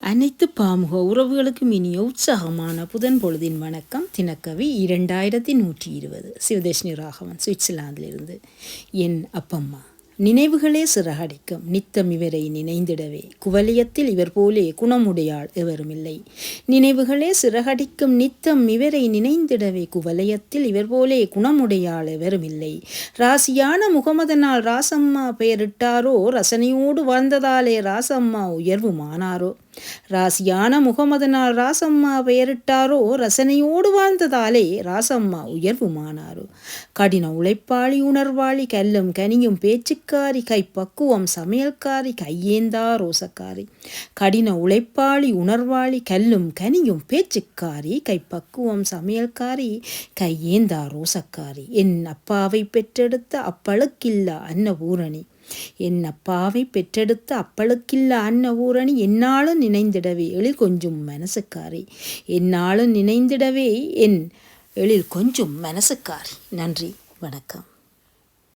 அனைத்து பாமுக உறவுகளுக்கும் இனிய உற்சாகமான புதன் பொழுதின் வணக்கம். தினக்கவி 2120 சிவதேஷ்ணி ராகவன் சுவிட்சர்லாந்திலிருந்து. என் அப்பம்மா நினைவுகளே சிறகடிக்கும் நித்தம் இவரை நினைந்திடவே குவலயத்தில் இவர் போலே குணமுடையாள் எவருமில்லை. நினைவுகளே சிறகடிக்கும் நித்தம் இவரை நினைந்திடவே குவலயத்தில் இவர் போலே குணமுடையாள் எவருமில்லை. ராசியான முகமதனால் ராசம்மா பெயரிட்டாரோ, ரசனையோடு வாழ்ந்ததாலே ராசம்மா உயர்வுமானாரோ. ராசியான முகமதனால் ராசம்மா பெயரிட்டாரோ, ரசனையோடு வாழ்ந்ததாலே ராசம்மா உயர்வுமானாரோ. கடின உழைப்பாளி உணர்வாளி கல்லும் கனியும் பேச்சுக்காரி கைப்பக்குவம் சமையல்காரி கையேந்தா ரோசக்காரி. கடின உழைப்பாளி உணர்வாளி கல்லும் கனியும் பேச்சுக்காரி கைப்பக்குவம் சமையல்காரி கையேந்தா ரோசக்காரி. என் அப்பாவை பெற்றெடுத்த அப்பழுக்கில்லா அன்னபூரணி. என் அப்பாவை பெற்றெடுத்த அப்பழுக்கில்ல அன்னபூரணி என்னாலும் நினைந்திடவே எழில் கொஞ்சம் மனசுக்காரி. என்னாலும் நினைந்திடவே என் எழில் கொஞ்சம் மனசுக்காரி. நன்றி, வணக்கம்.